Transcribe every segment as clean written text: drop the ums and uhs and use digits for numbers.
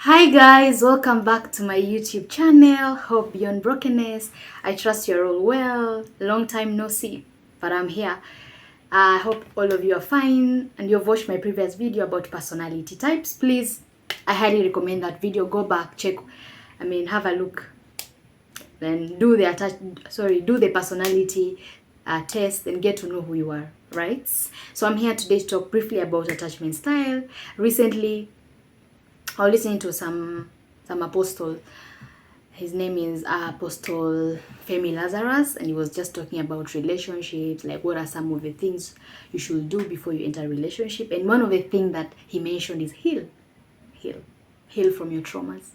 Hi guys, welcome back to my YouTube channel. Hope beyond brokenness. I trust you're all well. Long time no see, but I'm here. I hope all of you are fine and you've watched my previous video about personality types. Please, I highly recommend that video. Go back, check, have a look. Then do the personality test and get to know who you are, right? So I'm here today to talk briefly about attachment style. Recently, I was listening to some apostle. His name is Apostle Femi Lazarus, and he was just talking about relationships, like what are some of the things you should do before you enter a relationship. And one of the things that he mentioned is heal, heal from your traumas,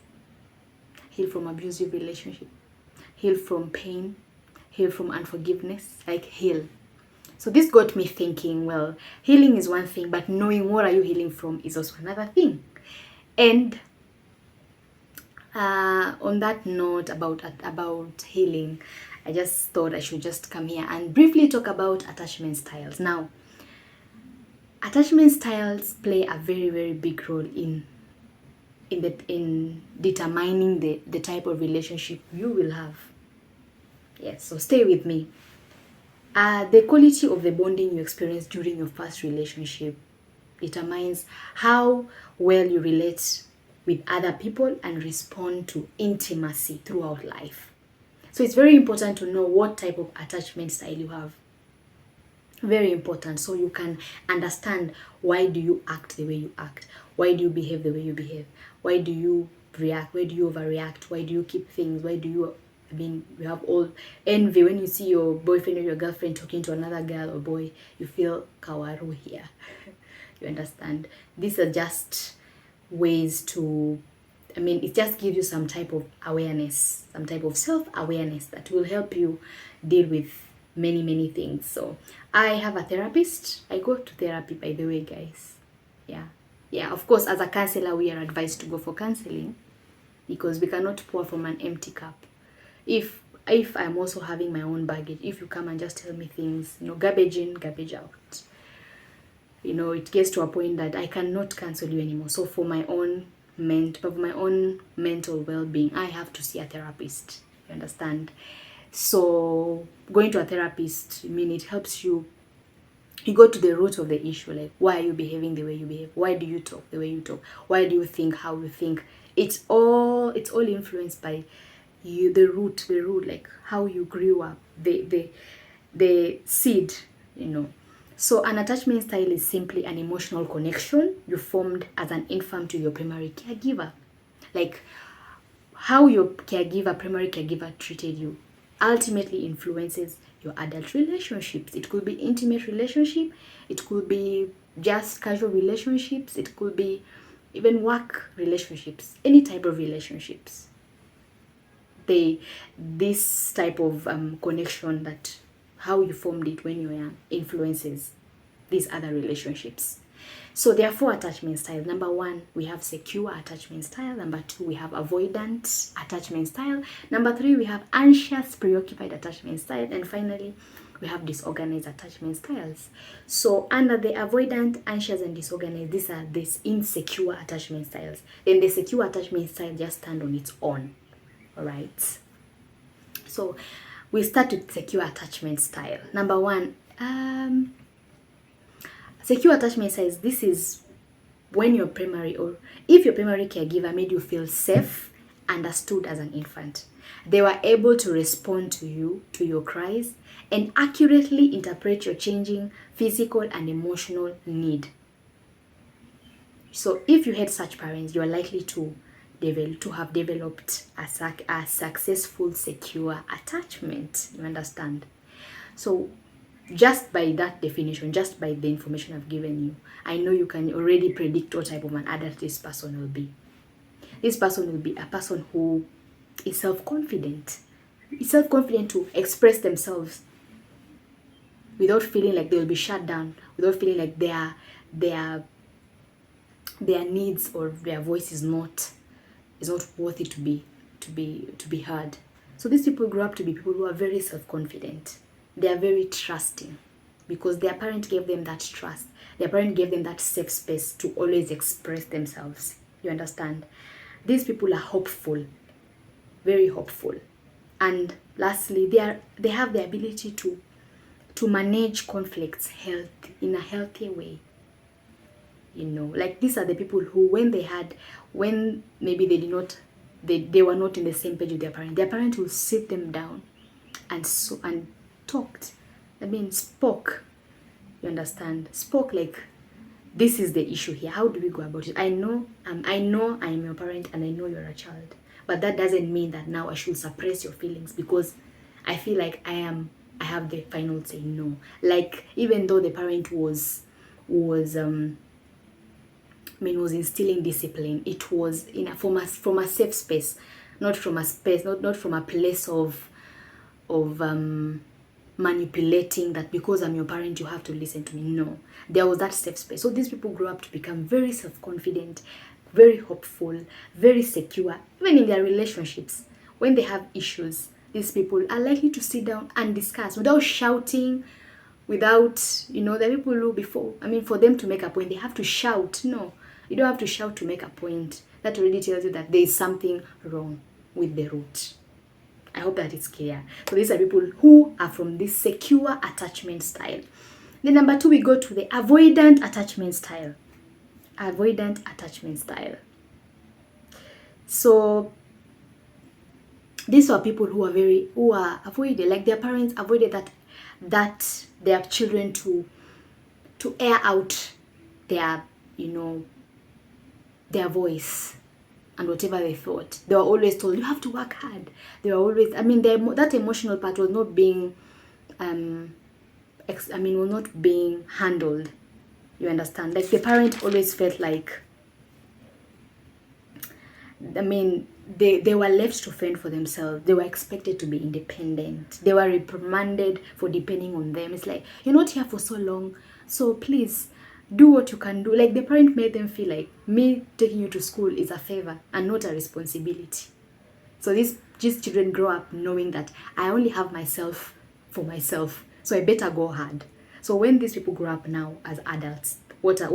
heal from abusive relationship, heal from pain, heal from unforgiveness, like heal. So this got me thinking, well, healing is one thing, but knowing what are you healing from is also another thing. And on that note about healing, I just thought I should just come here and briefly talk about attachment styles. Now, attachment styles play a very, very big role in determining the type of relationship you will have. Yes, so stay with me. The quality of the bonding you experience during your first relationship determines how well you relate with other people and respond to intimacy throughout life. So it's very important to know what type of attachment style you have. Very important, so you can understand why do you act the way you act, why do you behave the way you behave, why do you react, why do you overreact, why do you keep things, why do you you have all envy when you see your boyfriend or your girlfriend talking to another girl or boy, you feel kawaru here. You understand? These are just ways to, it just gives you some type of awareness, some type of self-awareness that will help you deal with many things. So I have a therapist. I go to therapy, by the way, guys. Yeah, of course, as a counselor, we are advised to go for counseling because we cannot pour from an empty cup. If I'm also having my own baggage, if you come and just tell me things, garbage in, garbage out, it gets to a point that I cannot cancel you anymore. So for my own mental well-being, I have to see a therapist. You understand? So going to a therapist, it helps you go to the root of the issue. Like, why are you behaving the way you behave? Why do you talk the way you talk? Why do you think how you think? It's all influenced by you, the root, like how you grew up, the seed, So an attachment style is simply an emotional connection you formed as an infant to your primary caregiver. Like how your primary caregiver treated you ultimately influences your adult relationships. It could be intimate relationship, it could be just casual relationships, it could be even work relationships, any type of relationships. This type of connection, that how you formed it when you were young, influences these other relationships. So there are 4 attachment styles. Number 1, we have secure attachment style. Number 2, we have avoidant attachment style. Number 3, we have anxious, preoccupied attachment style. And finally, we have disorganized attachment styles. So under the avoidant, anxious, and disorganized, these are insecure attachment styles. Then the secure attachment style just stand on its own. All right. So we start with secure attachment style. Number 1, secure attachment style. This is when your primary, or if your primary caregiver made you feel safe, understood as an infant. They were able to respond to you, to your cries, and accurately interpret your changing physical and emotional need. So if you had such parents, you are likely to have developed a successful secure attachment. You understand? So just by that definition, just by the information I've given you, I know you can already predict what type of an adult this person will be. This person will be a person who is self-confident. Is self-confident to express themselves without feeling like they will be shut down, without feeling like their needs or their voice is not worthy to be heard. So these people grow up to be people who are very self-confident. They are very trusting because their parent gave them that trust. Their parent gave them that safe space to always express themselves. You understand? These people are hopeful, very hopeful. And lastly, they have the ability to manage conflicts in a healthy way. You know, like these are the people who, when maybe they were not in the same page with their parent will sit them down and talked. I mean, spoke. You understand? Spoke like, this is the issue here. How do we go about it? I know I'm your parent and I know you're a child, but that doesn't mean that now I should suppress your feelings because I feel like I have the final say. No, like even though the parent was instilling discipline, it was from a safe space, not from a place of manipulating that because I'm your parent you have to listen to me. No, there was that safe space. So these people grow up to become very self-confident, very hopeful, very secure. Even in their relationships, when they have issues, these people are likely to sit down and discuss without shouting, without, there are people who for them to make a point, they have to shout. No, you don't have to shout to make a point. That already tells you that there is something wrong with the root. I hope that it's clear. So these are people who are from this secure attachment style. Then number 2, we go to the avoidant attachment style. Avoidant attachment style. So these are people who are avoided, like their parents avoided that their children to air out their voice and whatever they thought. They were always told, you have to work hard. They were always, that emotional part was not being, was not being handled. You understand? Like the parent always felt like, they were left to fend for themselves. They were expected to be independent. They were reprimanded for depending on them. It's like, you're not here for so long, so please do what you can do. Like the parent made them feel like me taking you to school is a favor and not a responsibility. So these children grow up knowing that I only have myself for myself, so I better go hard. So when these people grow up now as adults, what the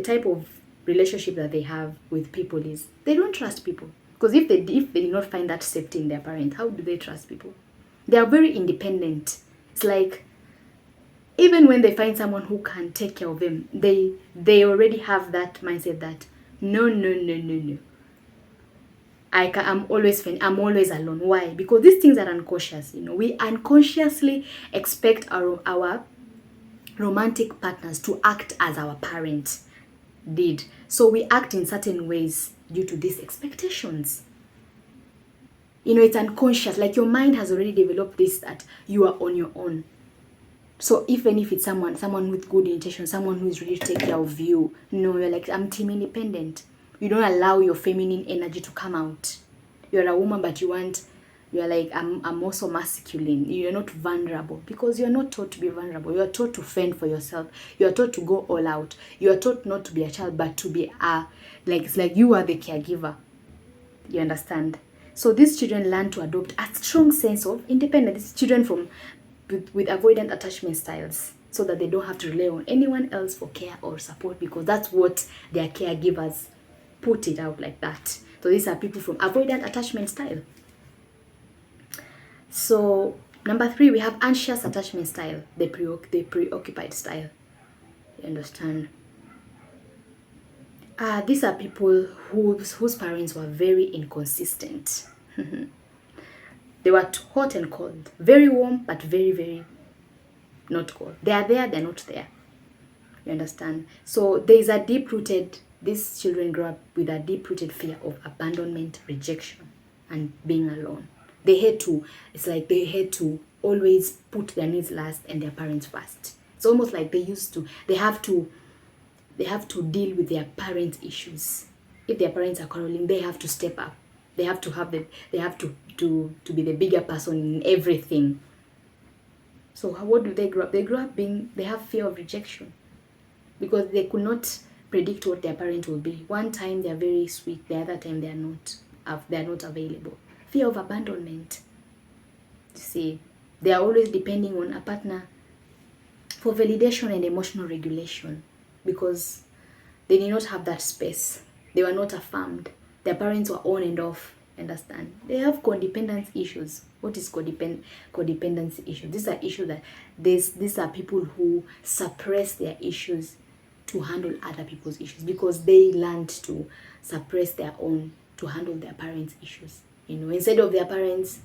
type of relationship that they have with people is they don't trust people, because if they did not find that safety in their parent, how do they trust people? They are very independent. It's like even when they find someone who can take care of them, they already have that mindset that no. I'm always alone. Why? Because these things are unconscious. We unconsciously expect our romantic partners to act as our parents did. So we act in certain ways due to these expectations. It's unconscious. Like your mind has already developed this, that you are on your own. So even if it's someone with good intention, someone who is ready to take care of you, no, you're like, I'm team independent. You don't allow your feminine energy to come out. You're a woman, but you're like, I'm also masculine. You're not vulnerable because you're not taught to be vulnerable. You're taught to fend for yourself. You're taught to go all out. You're taught not to be a child, but to be it's like you are the caregiver. You understand? So these children learn to adopt a strong sense of independence. These children with avoidant attachment styles, so that they don't have to rely on anyone else for care or support, because that's what their caregivers put it out like that. So these are people from avoidant attachment style. So number 3, we have anxious attachment style, the preoccupied style. You understand? These are people whose parents were very inconsistent. They were hot and cold, very warm, but very, very not cold. They are there, they're not there. You understand? So there is these children grow up with a deep-rooted fear of abandonment, rejection, and being alone. They had to always put their needs last and their parents first. It's almost like they have to deal with their parents' issues. If their parents are quarreling, they have to step up. They have to be the bigger person in everything. So what do they grow up? They grow up they have fear of rejection, because they could not predict what their parent will be. One time they're very sweet, the other time they're not available. Fear of abandonment. You see, they are always depending on a partner for validation and emotional regulation, because they did not have that space. They were not affirmed. Their parents were on and off. Understand? They have codependence issues. What is codependency issues? These are issues that these are people who suppress their issues to handle other people's issues, because they learned to suppress their own to handle their parents' issues. You know, instead of their parents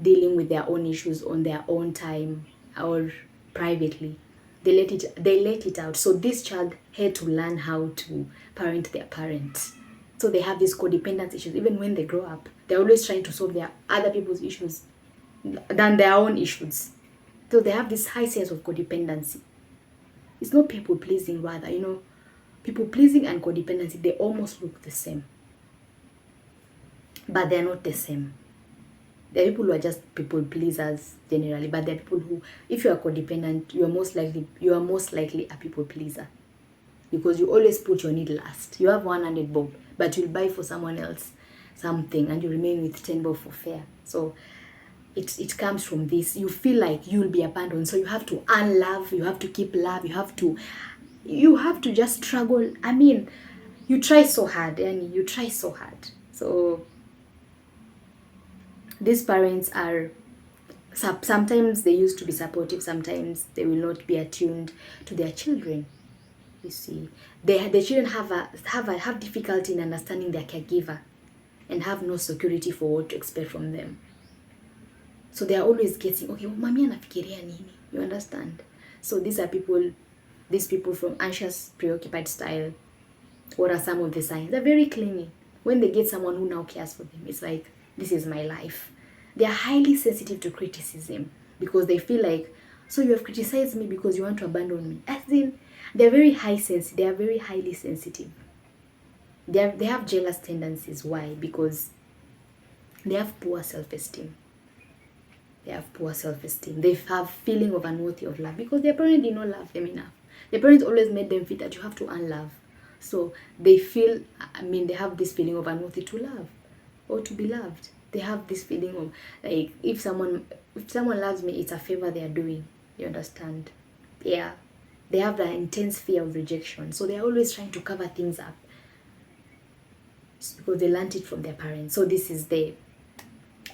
dealing with their own issues on their own time or privately, they let it out. So this child had to learn how to parent their parents. So they have these codependence issues. Even when they grow up, they're always trying to solve their other people's issues than their own issues. So they have this high sense of codependency. It's not people pleasing, rather, you know, people pleasing and codependency, they almost look the same, but they're not the same. There are people who are just people pleasers generally, but there are people who, if you are codependent, you are most likely a people pleaser, because you always put your need last. You have 100 bob, but you'll buy for someone else something, and you remain with 10 bob for fare. So it comes from this. You feel like you'll be abandoned, so you have to earn love, you have to keep love, you have to just struggle. I mean, you try so hard, and you try so hard. So these parents are, sometimes they used to be supportive, sometimes they will not be attuned to their children. You see, the children have difficulty in understanding their caregiver, and have no security for what to expect from them. So they are always guessing, okay, mami anafikiria nini? You understand? So these people from anxious, preoccupied style. What are some of the signs? They're very clingy. When they get someone who now cares for them, it's like, this is my life. They are highly sensitive to criticism, because they feel like, so you have criticized me because you want to abandon me. As in, they are very highly sensitive. They have jealous tendencies. Why? Because they have poor self-esteem. They have feeling of unworthy of love, because their parents did not love them enough. Their parents always made them feel that you have to earn love. So they feel, they have this feeling of unworthy to love or to be loved. They have this feeling of, like, if someone loves me, it's a favor they are doing. You understand? Yeah. They have that intense fear of rejection. So they're always trying to cover things up. It's because they learned it from their parents. So this is the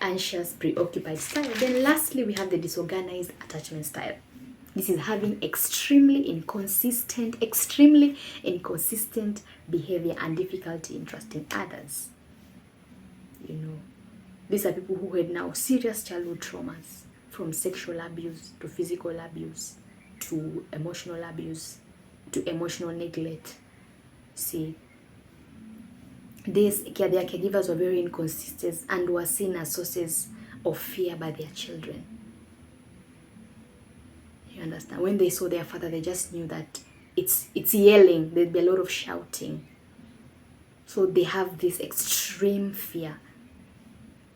anxious, preoccupied style. Then lastly, we have the disorganized attachment style. This is having extremely inconsistent behavior and difficulty in trusting others. You know, these are people who had now serious childhood traumas, from sexual abuse to physical abuse to emotional abuse to emotional neglect. See, their caregivers were very inconsistent and were seen as sources of fear by their children. You understand? When they saw their father, they just knew that it's yelling. There'd be a lot of shouting. So they have this extreme fear,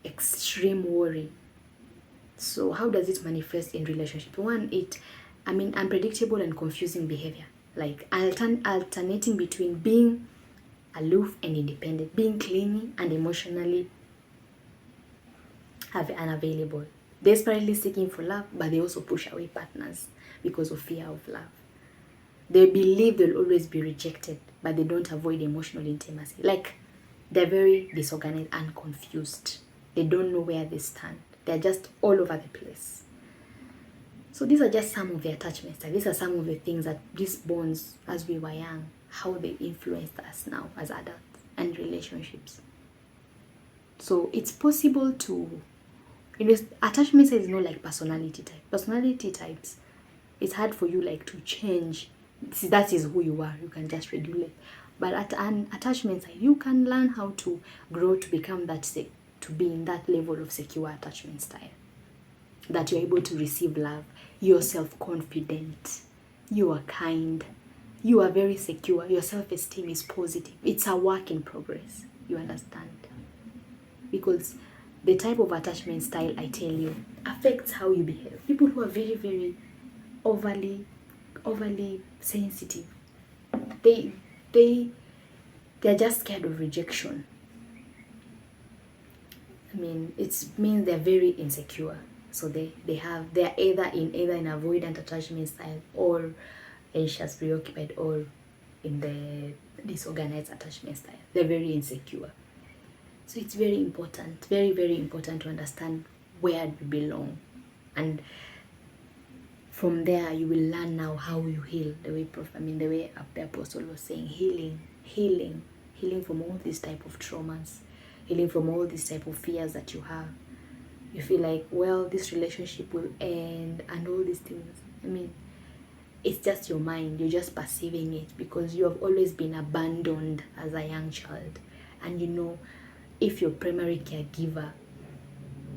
extreme worry. So how does it manifest in relationship? One, unpredictable and confusing behavior, like alternating between being aloof and independent, being clingy and emotionally unavailable, desperately seeking for love, but they also push away partners because of fear of love. They believe they'll always be rejected, but they don't avoid emotional intimacy. Like, they're very disorganized and confused. They don't know where they stand. They're just all over the place. So these are just some of the attachments. These are some of the things that these bonds, as we were young, how they influenced us now as adults and relationships. So it's possible to, attachment is not like personality type. Personality types, it's hard for you like to change. That is who you are. You can just regulate. But at an attachment side, you can learn how to grow to become to be in that level of secure attachment style. That you're able to receive love. You're self-confident. You are kind. You are very secure. Your self-esteem is positive. It's a work in progress. You understand? Because the type of attachment style, I tell you, affects how you behave. People who are very, very overly sensitive, they're just scared of rejection. It means they're very insecure. So they're either in avoidant attachment style, or anxious, preoccupied, or in the disorganized attachment style. They're very insecure. So it's very important, very, very important to understand where you belong. And from there, you will learn now how you heal. The way the apostle was saying, healing from all these type of traumas, healing from all these type of fears that you have. You feel like, well, this relationship will end and all these things. I mean, it's just your mind. You're just perceiving it because you have always been abandoned as a young child. And you know, if your primary caregiver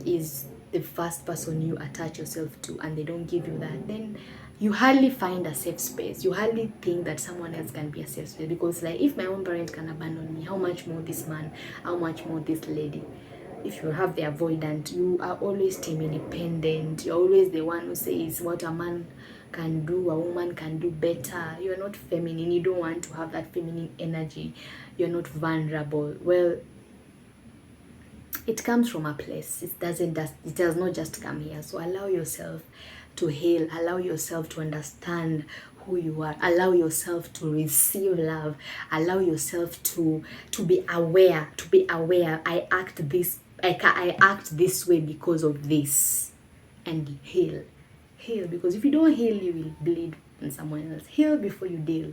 is the first person you attach yourself to and they don't give you that, then you hardly find a safe space. You hardly think that someone else can be a safe space, because like, if my own parent can abandon me, how much more this man, how much more this lady? If you have the avoidant, you are always team independent. You're always the one who says what a man can do, a woman can do better. You're not feminine. You don't want to have that feminine energy. You're not vulnerable. Well, it comes from a place. It does not just come here. So allow yourself to heal. Allow yourself to understand who you are. Allow yourself to receive love. Allow yourself to be aware. I act this way because of this. And heal. Because if you don't heal, you will bleed on someone else. Heal before you deal.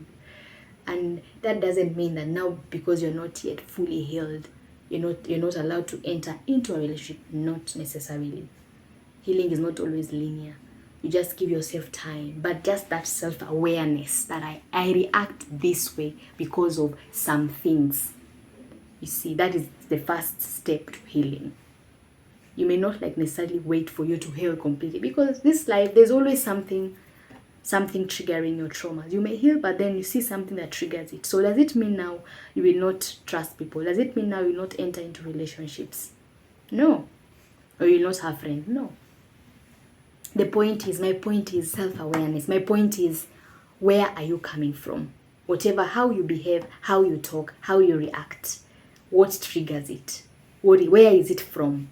And that doesn't mean that now, because you're not yet fully healed, you're not allowed to enter into a relationship. Not necessarily. Healing is not always linear. You just give yourself time, but just that self-awareness that I react this way because of some things. You see, that is the first step to healing. You may not necessarily wait for you to heal completely, because this life, there's always something triggering your traumas. You may heal, but then you see something that triggers it. So does it mean now you will not trust people? Does it mean now you will not enter into relationships? No. Or you will not have friends? No. My point is self-awareness. My point is, where are you coming from? How you behave, how you talk, how you react, what triggers it? Where is it from?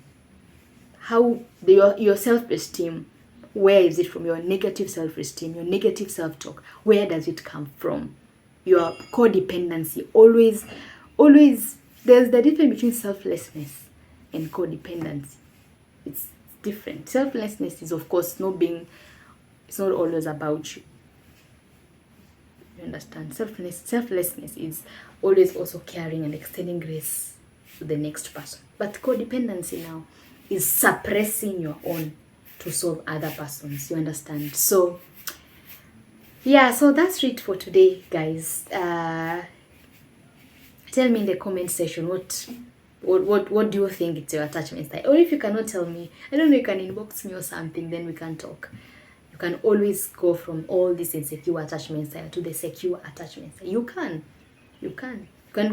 Your self-esteem, where is it from? Your negative self-esteem, your negative self-talk, where does it come from? Your codependency, always, there's the difference between selflessness and codependency. It's different. Selflessness is, of course, it's not always about you. You understand? Selflessness is always also caring and extending grace to the next person. But codependency now is suppressing your own to solve other persons. You understand? So yeah, so that's it for today, guys. Tell me in the comment section what do you think it's your attachment style? Or if you cannot tell me, I don't know, you can inbox me or something, then we can talk. You can always go from all this insecure attachment style to the secure attachment style. You can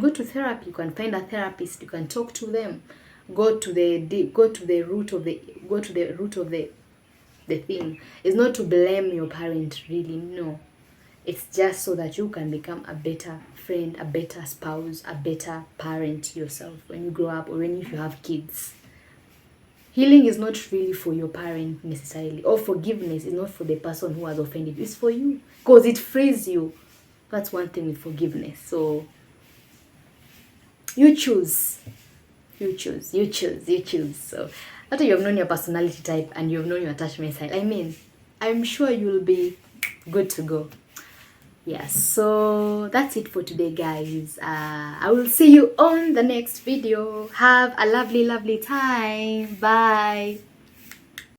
go to therapy. You can find a therapist. You can talk to them. Go to the root of the thing. It's not to blame your parent, really. No, it's just so that you can become a better friend, a better spouse, a better parent yourself when you grow up, or when you have kids. Healing is not really for your parent necessarily, or forgiveness is not for the person who has offended you. It's for you, because it frees you. That's one thing with forgiveness. So you choose. So after you have known your personality type and you have known your attachment style, I'm sure you'll be good to go. Yes, so that's it for today, guys. I will see you on the next video. Have a lovely time. Bye.